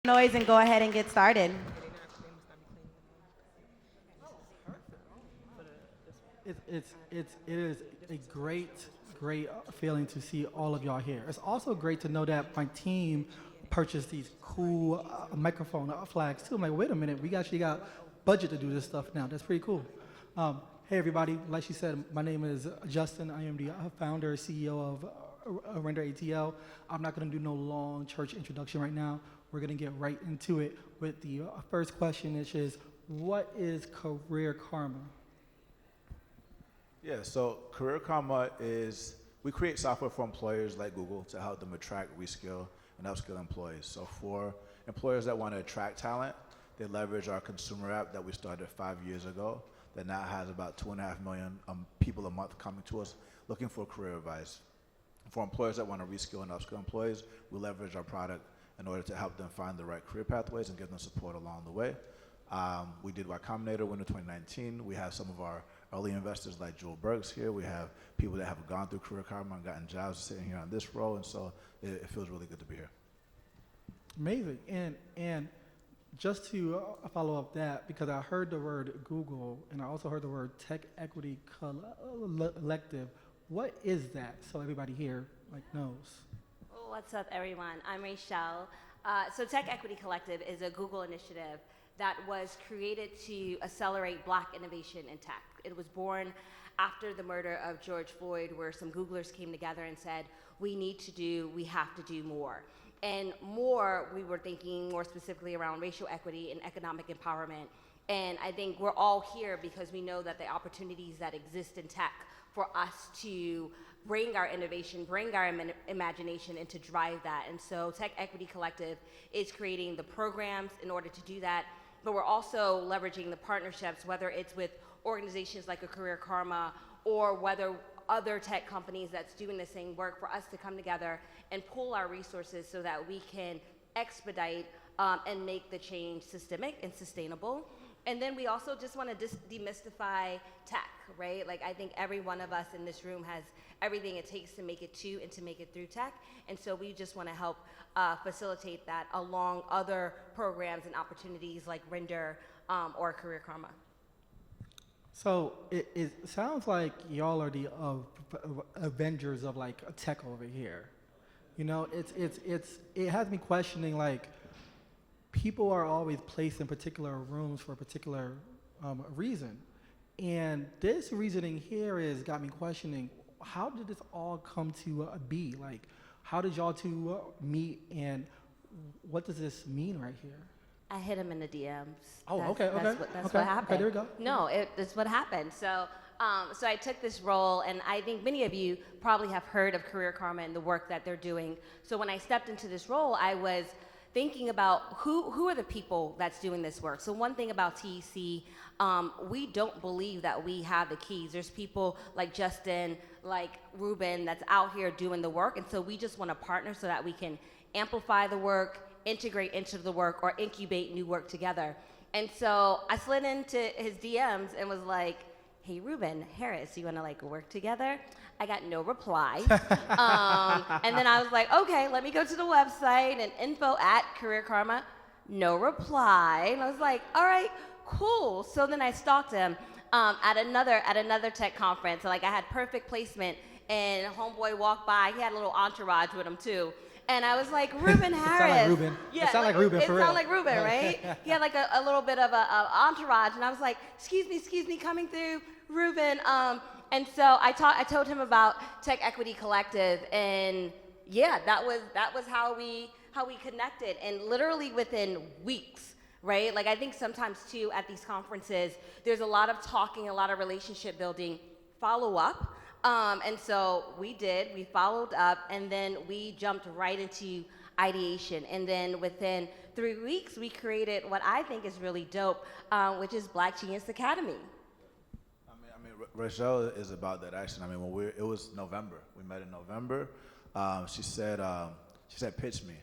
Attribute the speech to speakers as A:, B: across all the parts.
A: Noise and go ahead and get started.
B: It is a great feeling to see all of y'all here. It's also great to know that my team purchased these cool microphone flags too. I'm like, wait a minute, we actually got budget to do this stuff now. That's pretty cool. Hey everybody, like she said, my name is Justin. I am the founder, CEO of RenderATL. I'm not gonna do no long church introduction right now. We're gonna get right into it with the first question, which is, what is career karma?
C: Yeah, so Career Karma is, we create software for employers like Google to help them attract, reskill, and upskill employees. So for employers that want to attract talent, they leverage our consumer app that we started 5 years ago that now has about 2.5 million people a month coming to us looking for career advice. For employers that want to reskill and upskill employees, we leverage our product in order to help them find the right career pathways and give them support along the way. We did Y Combinator winter 2019. We have some of our early investors like Joel Bergs here. We have people that have gone through Career Karma and gotten jobs sitting here on this row, and so it feels really good to be here.
B: Amazing. And just to follow up that, because I heard the word Google and I also heard the word Tech Equity Collective. What is that, so everybody here knows?
A: What's up, everyone? I'm Rachelle. So Tech Equity Collective is a Google initiative that was created to accelerate Black innovation in tech. It was born after the murder of George Floyd, where some Googlers came together and said, we have to do more. And more, we were thinking more specifically around racial equity and economic empowerment. And I think we're all here because we know that the opportunities that exist in tech for us to bring our innovation, bring our imagination, and to drive that. And so Tech Equity Collective is creating the programs in order to do that, but we're also leveraging the partnerships, whether it's with organizations like a Career Karma or whether other tech companies that's doing the same work, for us to come together and pool our resources so that we can expedite and make the change systemic and sustainable. And then we also just want to demystify tech, right? Like, I think every one of us in this room has everything it takes to make it to and to make it through tech. And so we just want to help facilitate that along other programs and opportunities like Render or Career Karma.
B: So it sounds like y'all are the Avengers of tech over here. You know, it has me questioning, people are always placed in particular rooms for a particular reason. And this reasoning here is got me questioning, how did this all come to be? How did y'all two meet, and what does this mean right here?
A: I hit him in the DMs.
B: Oh,
A: That's
B: okay.
A: what happened.
B: Okay, there we go.
A: No, it's what happened. So I took this role, and I think many of you probably have heard of Career Karma and the work that they're doing. So when I stepped into this role, I was thinking about who are the people that's doing this work. So one thing about TEC, we don't believe that we have the keys. There's people like Justin, like Ruben, that's out here doing the work, and so we just want to partner so that we can amplify the work, integrate into the work, or incubate new work together. And so I slid into his DMs and was like, hey, Ruben, Harris, you want to work together? I got no reply. And then I was like, okay, let me go to the website and info at Career Karma. No reply. And I was like, all right, cool. So then I stalked him at another tech conference. So I had perfect placement, and homeboy walked by. He had a little entourage with him too. And I was like, Ruben Harris.
B: It sound like Ruben.
A: Yeah,
B: It sound like Ruben, for real.
A: It sound like Ruben, right? He had a little bit of a entourage, and I was like, excuse me, coming through, Ruben. And so I told him about Tech Equity Collective, and yeah, that was how we connected, and literally within weeks, right? I think sometimes too at these conferences, there's a lot of talking, a lot of relationship building, follow up. And so we followed up, and then we jumped right into ideation. And then within 3 weeks, we created what I think is really dope, which is Black Genius Academy.
C: I mean, Rachelle is about that action. I mean, it was November. We met in November. She said, pitch me.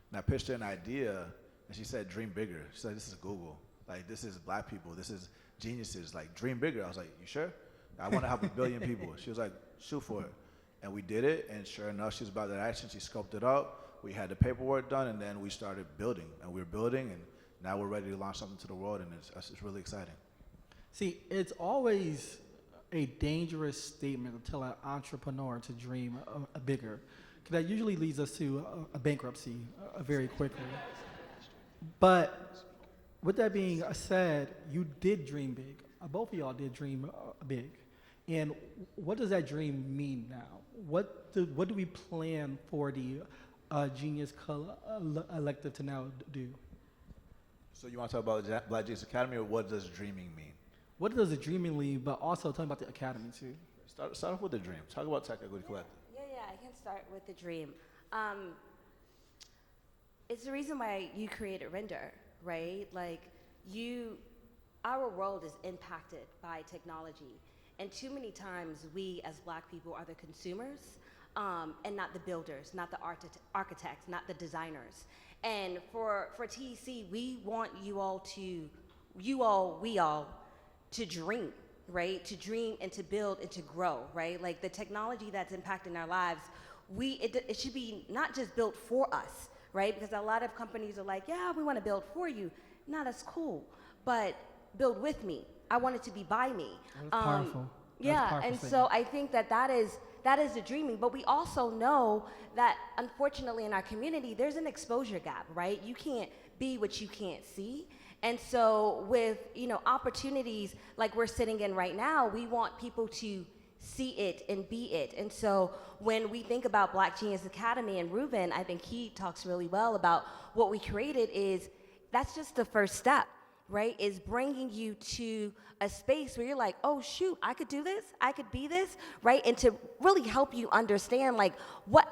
C: And I pitched her an idea, and she said, dream bigger. She said, this is Google. This is Black people. This is geniuses. Dream bigger. I was like, you sure? I want to help 1 billion people. She was like, shoot for it. And we did it, and sure enough, she was about that action. She scoped it up. we had the paperwork done, and then we started building. And we were building, and now we're ready to launch something to the world, and it's really exciting.
B: See, it's always a dangerous statement to tell an entrepreneur to dream bigger, because that usually leads us to a bankruptcy very quickly. But with that being said, you did dream big. Both of y'all did dream big. And what does that dream mean now? What do we plan for the Genius Collective to now do?
C: So you want to talk about Black Genius Academy, or what does dreaming mean?
B: What does the dreaming mean, but also talk about the academy too?
C: Start off with the dream. Talk about Tech Equity Collective.
A: Yeah, I can start with the dream. It's the reason why you created Render, right? Like, our world is impacted by technology. And too many times we as Black people are the consumers and not the builders, not the architects, not the designers. And for TEC, we want we all to dream, right? To dream and to build and to grow, right? Like the technology that's impacting our lives, it should be not just built for us, right? Because a lot of companies are like, yeah, we want to build for you. No, that's cool, but build with me. I want it to be by me.
B: That's powerful.
A: Yeah,
B: powerful
A: and
B: statement.
A: so I think that is the dreaming, but we also know that unfortunately in our community, there's an exposure gap, right? You can't be what you can't see. And so with, opportunities like we're sitting in right now, we want people to see it and be it. And so when we think about Black Genius Academy and Ruben, I think he talks really well about what we created that's just the first step, right? Is bringing you to a space where you're like, oh shoot, I could do this, I could be this, right? And to really help you understand like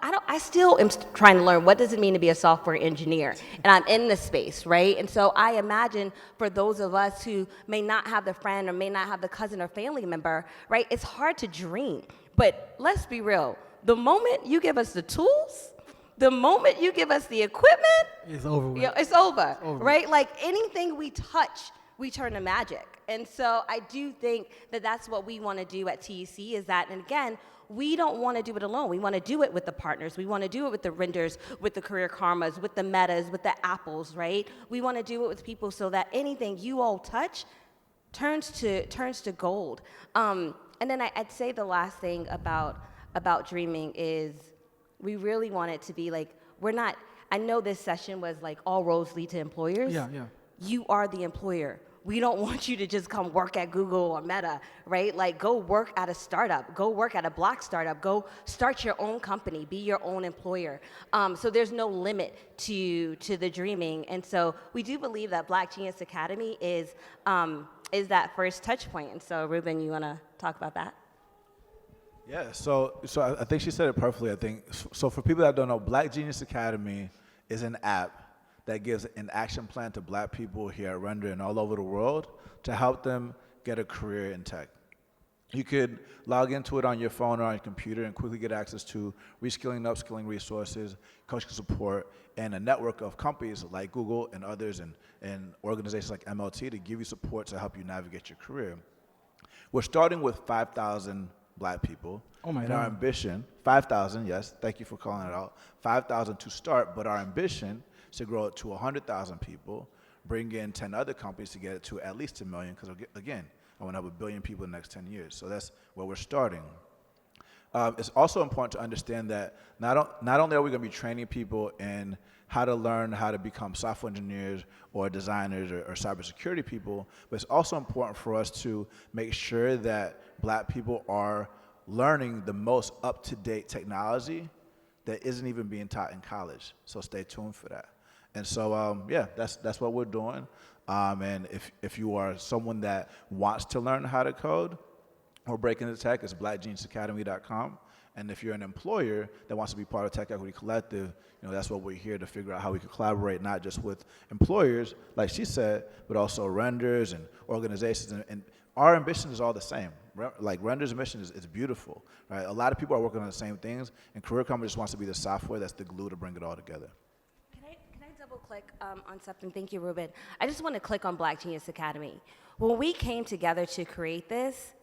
A: I still am trying to learn what does it mean to be a software engineer, and I'm in this space, right? And so I imagine for those of us who may not have the friend or may not have the cousin or family member, right? It's hard to dream, but let's be real. The moment you give us the tools, the moment you give us the equipment,
B: it's over with.
A: It's over, right?
B: With.
A: Like anything we touch, we turn to magic. And so I do think that that's what we want to do at TEC is that, and again, we don't want to do it alone. We want to do it with the partners. We want to do it with the Renders, with the Career Karmas, with the Metas, with the Apples, right? We want to do it with people so that anything you all touch turns to gold. And then I'd say the last thing about dreaming is we really want it to be like, I know this session was like all roads lead to employers.
B: Yeah.
A: You are the employer. We don't want you to just come work at Google or Meta, right? Like go work at a startup, go work at a Black startup, go start your own company, be your own employer. So there's no limit to the dreaming. And so we do believe that Black Genius Academy is that first touch point. And so Ruben, you wanna talk about that?
C: Yeah, so I think she said it perfectly. I think so. For people that don't know, Black Genius Academy is an app that gives an action plan to Black people here at Render and all over the world to help them get a career in tech. You could log into it on your phone or on your computer and quickly get access to reskilling and upskilling resources, coaching support, and a network of companies like Google and others and organizations like MLT to give you support to help you navigate your career. We're starting with 5,000 Black people.
B: Oh my
C: and
B: God.
C: Our ambition, 5,000, yes, thank you for calling it out, 5,000 to start, but our ambition is to grow it to 100,000 people, bring in 10 other companies to get it to at least 1 million, because again, I want to have 1 billion people in the next 10 years. So that's where we're starting. It's also important to understand that not only are we going to be training people in how to learn how to become software engineers or designers or cybersecurity people, but it's also important for us to make sure that Black people are learning the most up-to-date technology that isn't even being taught in college. So stay tuned for that. And so, that's what we're doing. And if you are someone that wants to learn how to code or break into tech, it's blackgeniusacademy.com. And if you're an employer that wants to be part of Tech Equity Collective, that's what we're here to figure out how we can collaborate, not just with employers, like she said, but also renders and organizations. And our ambition is all the same. Like Render's mission is beautiful, right? A lot of people are working on the same things, and Career Company just wants to be the software that's the glue to bring it all together.
A: Can I double click on something? Thank you, Ruben. I just want to click on Black Genius Academy. When we came together to create this,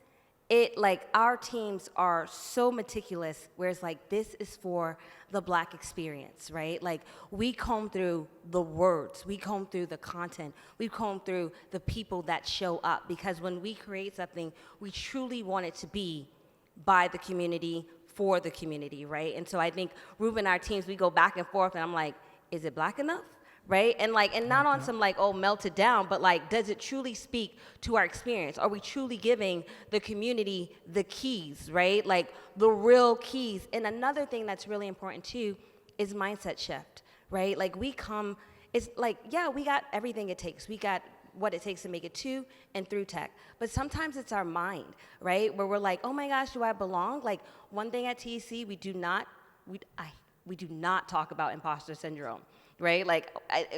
A: like our teams are so meticulous where it's like this is for the Black experience, right? Like we comb through the words, we comb through the content, we comb through the people that show up, because when we create something, we truly want it to be by the community, for the community, right? And so I think Ruben and our teams, we go back and forth, and I'm like, is it Black enough? Right? And like, and not on some like, oh, melt it down, but like, does it truly speak to our experience? Are we truly giving the community the keys, right? Like the real keys. And another thing that's really important too is mindset shift, right? Like it's like, yeah, we got everything it takes. We got what it takes to make it to and through tech. But sometimes it's our mind, right? Where we're like, oh my gosh, do I belong? Like one thing at TEC, we do not talk about imposter syndrome. Right? Like,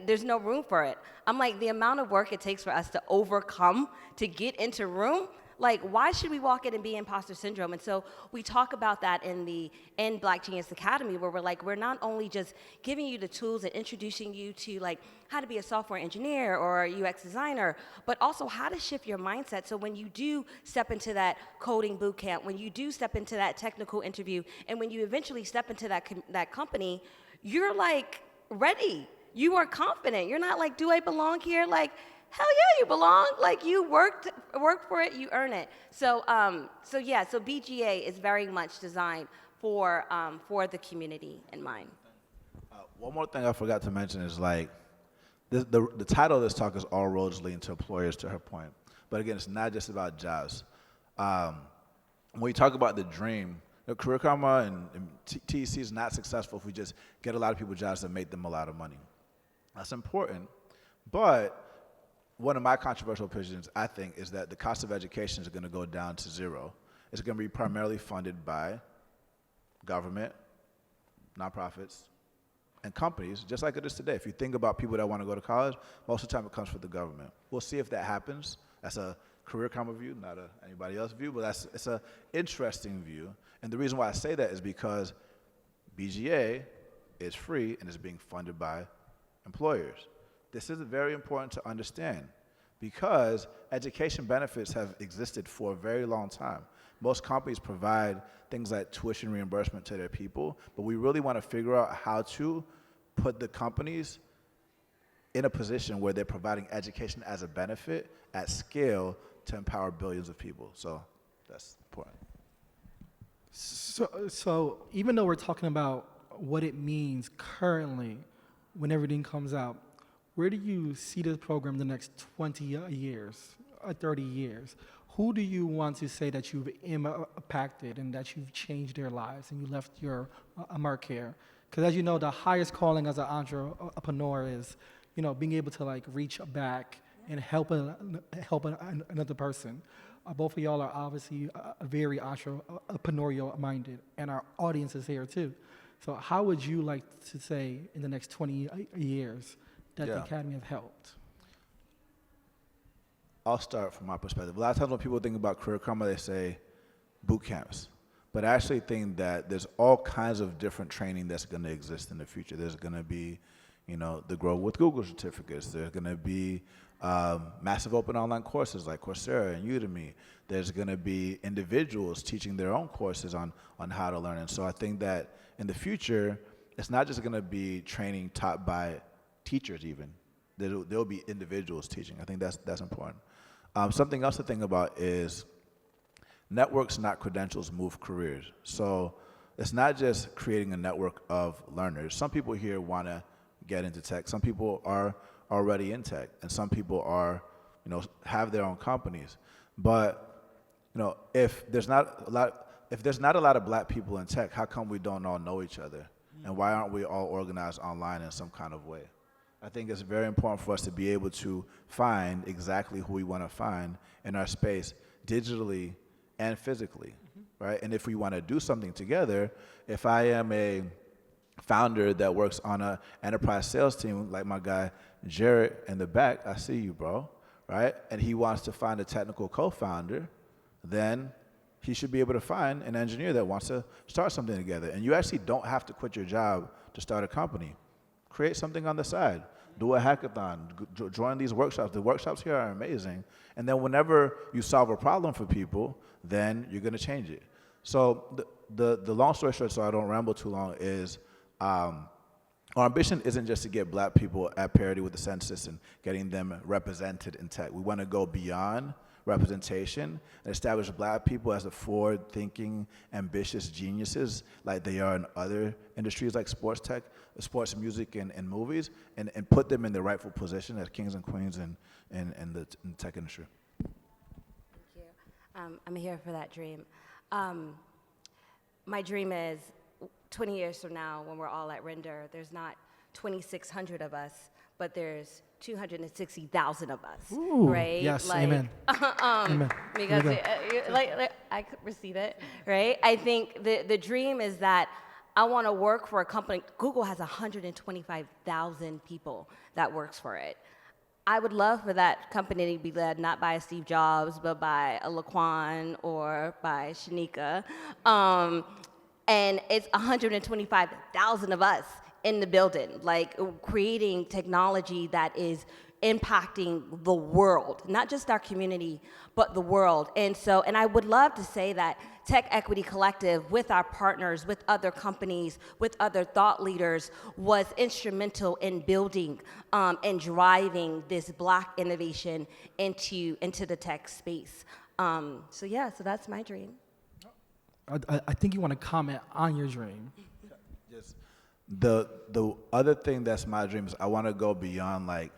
A: there's no room for it. I'm like, the amount of work it takes for us to overcome to get into room, like, why should we walk in and be imposter syndrome? And so we talk about that in Black Genius Academy, where we're like, we're not only just giving you the tools and introducing you to like how to be a software engineer or a UX designer, but also how to shift your mindset. So when you do step into that coding boot camp, when you do step into that technical interview, and when you eventually step into that company, you're like, ready. You are confident. You're not like, do I belong here? Like, hell yeah, you belong. Like you work for it, you earn it. So so BGA is very much designed for the community in mind.
C: One more thing I forgot to mention is like, the title of this talk is All Roads Lead to Employers, to her point. But again, it's not just about jobs. When we talk about the dream, Career Karma and TEC is not successful if we just get a lot of people jobs that make them a lot of money. That's important, but one of my controversial opinions, I think, is that the cost of education is going to go down to zero. It's going to be primarily funded by government, nonprofits, and companies, just like it is today. If you think about people that want to go to college, most of the time it comes from the government. We'll see if that happens. That's a Career Karma view, not anybody else's view, but it's an interesting view. And the reason why I say that is because BGA is free and is being funded by employers. This is very important to understand because education benefits have existed for a very long time. Most companies provide things like tuition reimbursement to their people, but we really want to figure out how to put the companies in a position where they're providing education as a benefit at scale to empower billions of people. So that's important.
B: So even though we're talking about what it means currently when everything comes out, where do you see this program the next 20 years, 30 years? Who do you want to say that you've impacted and that you've changed their lives and you left your mark here? Because as you know, the highest calling as an entrepreneur is, being able to like reach back and help another person. Both of y'all are obviously very entrepreneurial minded, and our audience is here too. So how would you like to say in the next 20 years that the Academy have helped?
C: I'll start from my perspective. A lot of times when people think about Career Karma, they say boot camps. But I actually think that there's all kinds of different training that's going to exist in the future. There's going to be, the Grow with Google certificates. There's going to be massive open online courses like Coursera and Udemy. There's going to be individuals teaching their own courses on how to learn. And so I think that in the future, it's not just going to be training taught by teachers even. There'll be individuals teaching. I think that's important. Something else to think about is networks, not credentials, move careers. So it's not just creating a network of learners. Some people here want to get into tech. Some people are already in tech, and some people are, have their own companies. But, if there's not a lot of black people in tech, how come we don't all know each other? And why aren't we all organized online in some kind of way? I think it's very important for us to be able to find exactly who we want to find in our space digitally and physically, right? And if we want to do something together, if I am a founder that works on an enterprise sales team, like my guy Jared in the back, I see you, bro, right? And he wants to find a technical co-founder, then he should be able to find an engineer that wants to start something together. And you actually don't have to quit your job to start a company. Create something on the side. do a hackathon, join these workshops. The workshops here are amazing. And then whenever you solve a problem for people, then you're going to change it. So the long story short, so I don't ramble too long, is our ambition isn't just to get black people at parity with the census and getting them represented in tech. We want to go beyond representation and establish black people as the forward-thinking, ambitious geniuses like they are in other industries like sports tech, sports music, and movies, and put them in the rightful position as kings and queens in the tech industry.
A: Thank you. I'm here for that dream. My dream is 20 years from now, when we're all at Render, there's not 2,600 of us, but there's 260,000 of us,
B: Ooh,
A: right?
B: yes,
A: like,
B: amen. Amen.
A: Because
B: There you go.
A: I could receive it, right? I think the dream is that I want to work for a company. Google has 125,000 people that works for it. I would love for that company to be led not by a Steve Jobs, but by a Laquan or by Shanika. And it's 125,000 of us in the building, like creating technology that is impacting the world, not just our community, but the world. And I would love to say that Tech Equity Collective, with our partners, with other companies, with other thought leaders, was instrumental in building and driving this Black innovation into the tech space. So that's my dream.
B: I think you want to comment on your dream.
C: Yes. The other thing that's my dream is I want to go beyond like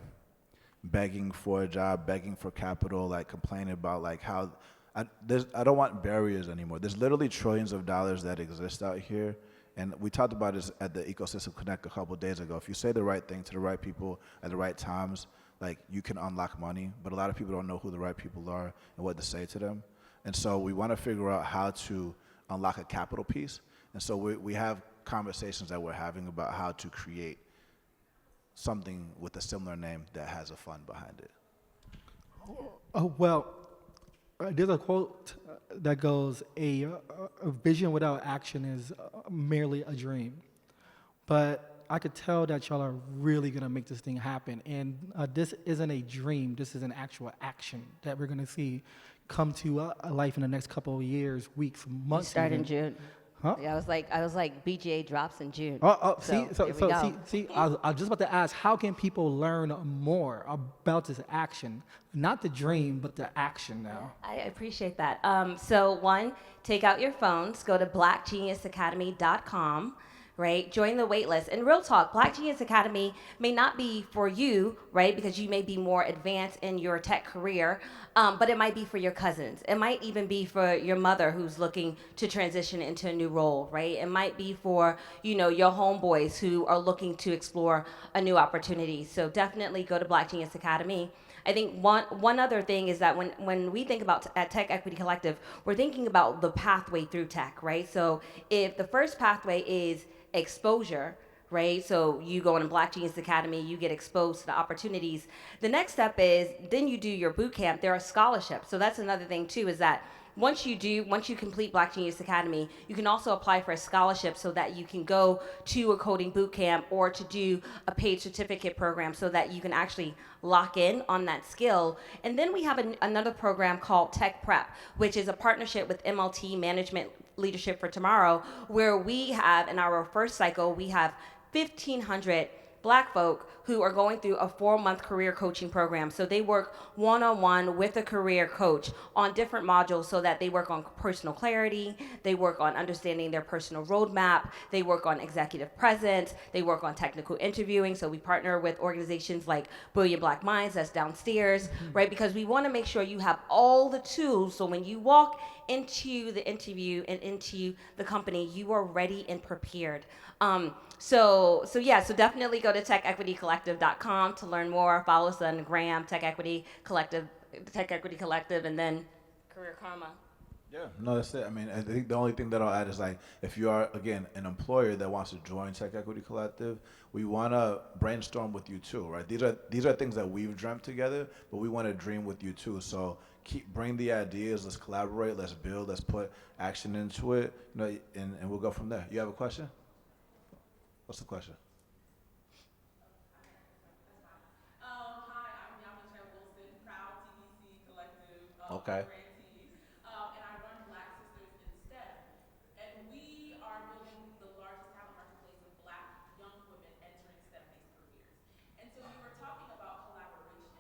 C: begging for a job, begging for capital, like complaining about like how I don't want barriers anymore. There's literally trillions of dollars that exist out here, and we talked about this at the Ecosystem Connect a couple of days ago. If you say the right thing to the right people at the right times, like you can unlock money, but a lot of people don't know who the right people are and what to say to them. And so we want to figure out how to unlock a capital piece. And so we have conversations that we're having about how to create something with a similar name that has a fund behind it.
B: Oh, well, there's a quote that goes, a vision without action is merely a dream. But I could tell that y'all are really going to make this thing happen. And this isn't a dream. This is an actual action that we're going to see come to life in the next couple of years, weeks, months.
A: Start in June.
B: Huh?
A: Yeah, I was like, BGA drops in June.
B: See, I was just about to ask, how can people learn more about this action? Not the dream, but the action now.
A: I appreciate that. So one, take out your phones, go to blackgeniusacademy.com, right? Join the wait list. And real talk, Black Genius Academy may not be for you, right? Because you may be more advanced in your tech career, but it might be for your cousins. It might even be for your mother who's looking to transition into a new role, right? It might be for, your homeboys who are looking to explore a new opportunity. So definitely go to Black Genius Academy. I think one other thing is that when we think about at Tech Equity Collective, we're thinking about the pathway through tech, right? So if the first pathway is exposure, right? So you go in Black Genius Academy, you get exposed to the opportunities. The next step is then you do your boot camp. There are scholarships. So that's another thing too, is that once you complete Black Genius Academy, you can also apply for a scholarship so that you can go to a coding boot camp or to do a paid certificate program so that you can actually lock in on that skill. And then we have another program called Tech Prep, which is a partnership with MLT, Management Leadership for Tomorrow, where we have, in our first cycle, we have 1,500 Black folk who are going through a 4-month career coaching program. So they work one-on-one with a career coach on different modules so that they work on personal clarity, they work on understanding their personal roadmap, they work on executive presence, they work on technical interviewing. So we partner with organizations like Brilliant Black Minds, that's downstairs, right? Because we want to make sure you have all the tools so when you walk into the interview and into the company, you are ready and prepared. So definitely go to techequitycollective.com to learn more. Follow us on Gram, Tech Equity Collective, and then Career Karma.
C: Yeah, no, that's it. I mean, I think the only thing that I'll add is like, if you are, again, an employer that wants to join Tech Equity Collective, we want to brainstorm with you too, right? These are things that we've dreamt together, but we want to dream with you too. So bring the ideas, let's collaborate, let's build, let's put action into it, and we'll go from there. You have a question? What's the question? Okay.
D: grantees, and I run Black Sisters in STEM. And we are building the largest talent marketplace of Black young women entering STEM-based careers. And so you were talking about collaboration,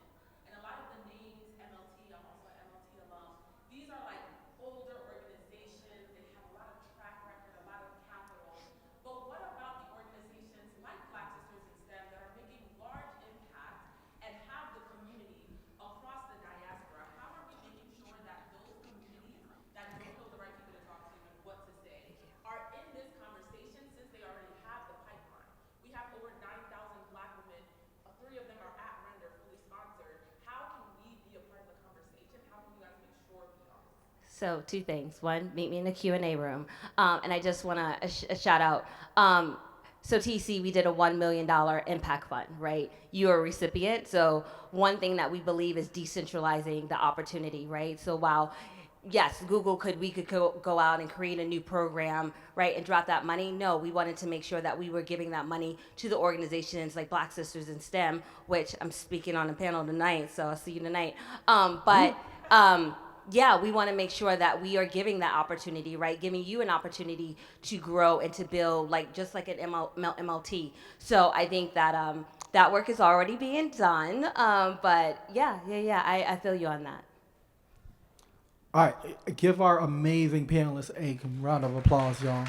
D: and a lot of the names, MLT, I'm also an MLT alum, these are like older organizations, they have a lot of track record, a lot of capital. But what about the organizations like Black Sisters in STEM that are making large impact and have the community across the diaspora? How are we making sure that those communities that don't know the right people to talk to and what to say are in this conversation since they already have the pipeline? We have over 9,000 Black women, 3 of them are at Render, fully sponsored. How can we be a part of the conversation? How can you guys make sure we are?
A: So 2 things. One, meet me in the Q&A room. And I just want to a shout out. So TC, we did a $1 million impact fund, right? You're a recipient. So one thing that we believe is decentralizing the opportunity, right? So while yes, we could go out and create a new program, right, and drop that money. No, we wanted to make sure that we were giving that money to the organizations like Black Sisters in STEM, which I'm speaking on a panel tonight, so I'll see you tonight. Yeah, we want to make sure that we are giving that opportunity, right? Giving you an opportunity to grow and to build, like just like an MLT. So I think that that work is already being done. But yeah, I feel you on that.
B: All right, give our amazing panelists a round of applause, y'all.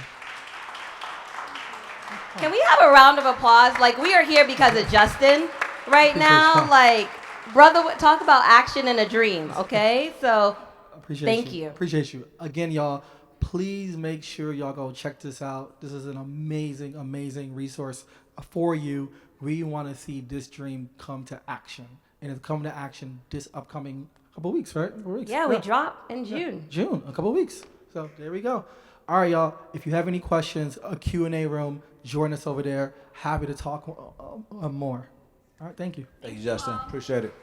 A: Can we have a round of applause? Like, we are here because of Justin right now. Like, brother, talk about action and a dream, okay? So, thank you.
B: Appreciate you. Again, y'all, please make sure y'all go check this out. This is an amazing, amazing resource for you. We want to see this dream come to action. And it's coming to action this upcoming couple weeks, right? 4 weeks.
A: Yeah, we drop in June.
B: June, a couple weeks. So there we go. All right, y'all. If you have any questions, a Q&A room, join us over there. Happy to talk more. All right, thank you.
C: Thank you, Justin. Appreciate it.